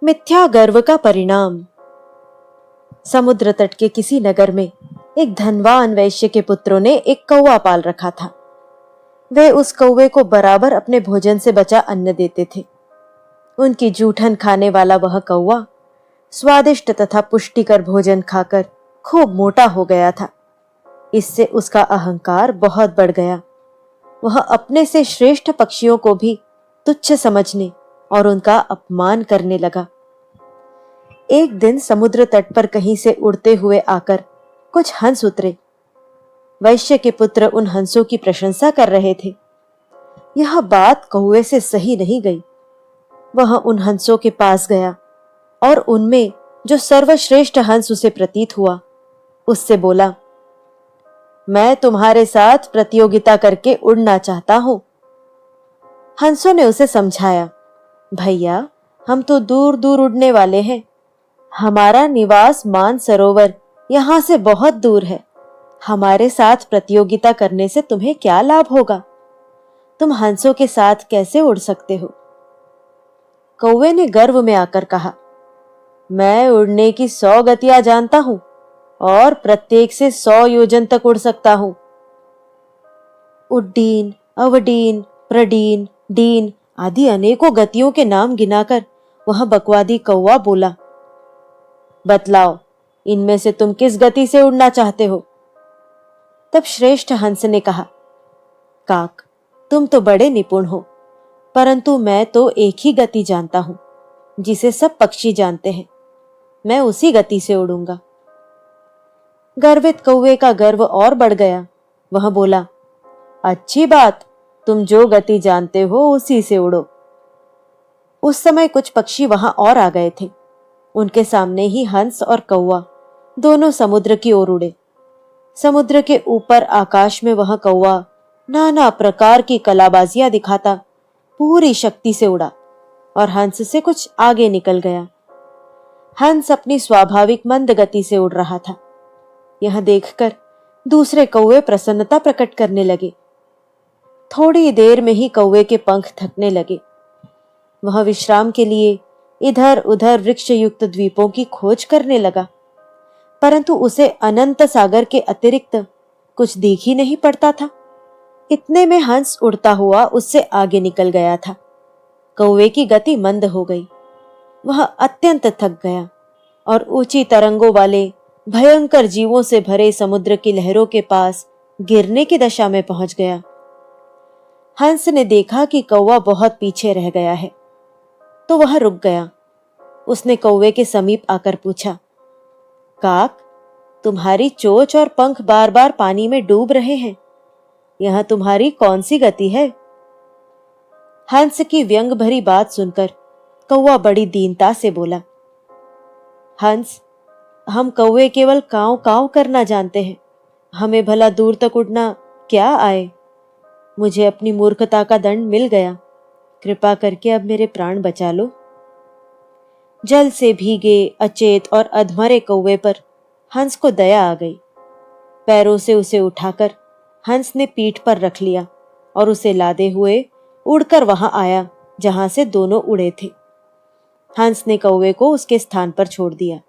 मिथ्या गर्व का परिणाम। समुद्र तट के किसी नगर में एक धनवान वैश्य के पुत्रों ने एक कौवा पाल रखा था। वे उस कौवे को बराबर अपने भोजन से बचा अन्न देते थे। उनकी जूठन खाने वाला वह कौवा स्वादिष्ट तथा पुष्टिकर भोजन खाकर खूब मोटा हो गया था। इससे उसका अहंकार बहुत बढ़ गया। वह अपने से श्रेष्ठ पक्षियों को भी तुच्छ समझने और उनका अपमान करने लगा। एक दिन समुद्र तट पर कहीं से उड़ते हुए आकर कुछ हंस उतरे। वैश्य के पुत्र उन हंसों की प्रशंसा कर रहे थे। यह बात कौवे से सही नहीं गई। वह उन हंसों के पास गया और उनमें जो सर्वश्रेष्ठ हंस उसे प्रतीत हुआ, उससे बोला, मैं तुम्हारे साथ प्रतियोगिता करके उड़ना चाहता हूं। हंसों ने उसे समझाया, भैया, हम तो दूर दूर उड़ने वाले हैं। हमारा निवास मानसरोवर यहां से बहुत दूर है। हमारे साथ प्रतियोगिता करने से तुम्हें क्या लाभ होगा? तुम हंसों के साथ कैसे उड़ सकते हो? कौवे ने गर्व में आकर कहा, मैं उड़ने की 100 गतियां जानता हूं और प्रत्येक से 100 योजन तक उड़ सकता हूं। उड्डीन, अवडीन, प्रडीन, डीन आदि अनेकों गतियों के नाम गिनाकर वह बकवादी कौवा बोला, बतलाओ, इनमें से तुम किस गति से उड़ना चाहते हो? तब श्रेष्ठ हंस ने कहा, काक, तुम तो बड़े निपुण हो, परंतु मैं तो एक ही गति जानता हूं जिसे सब पक्षी जानते हैं। मैं उसी गति से उड़ूंगा। गर्वित कौवे का गर्व और बढ़ गया। वह बोला, अच्छी बात, तुम जो गति जानते हो उसी से उड़ो। उस समय कुछ पक्षी वहां और आ गए थे। उनके सामने ही हंस और कौवा दोनों समुद्र की ओर उड़े। समुद्र के ऊपर आकाश में वह कौवा नाना प्रकार की कलाबाजियां दिखाता पूरी शक्ति से उड़ा और हंस से कुछ आगे निकल गया। हंस अपनी स्वाभाविक मंद गति से उड़ रहा था। यह देखकर दूसरे कौवे प्रसन्नता प्रकट करने लगे। थोड़ी देर में ही कौवे के पंख थकने लगे। वह विश्राम के लिए इधर उधर वृक्ष युक्त द्वीपों की खोज करने लगा, परंतु उसे अनंत सागर के अतिरिक्त कुछ दिख ही नहीं पड़ता था। इतने में हंस उड़ता हुआ उससे आगे निकल गया था। कौवे की गति मंद हो गई। वह अत्यंत थक गया और ऊंची तरंगों वाले भयंकर जीवों से भरे समुद्र की लहरों के पास गिरने की दशा में पहुंच गया। हंस ने देखा कि कौवा बहुत पीछे रह गया है, तो वह रुक गया। उसने कौवे के समीप आकर पूछा, काक, तुम्हारी चोंच और पंख बार बार पानी में डूब रहे हैं। यह तुम्हारी कौन सी गति है? हंस की व्यंग भरी बात सुनकर कौवा बड़ी दीनता से बोला, हंस, हम कौवे केवल कांव कांव करना जानते हैं। हमें भला दूर तक उड़ना क्या आए। मुझे अपनी मूर्खता का दंड मिल गया। कृपा करके अब मेरे प्राण बचा लो। जल से भीगे, अचेत और अधमरे कौवे पर हंस को दया आ गई। पैरों से उसे उठाकर हंस ने पीठ पर रख लिया और उसे लादे हुए उड़कर वहां आया जहां से दोनों उड़े थे। हंस ने कौवे को उसके स्थान पर छोड़ दिया।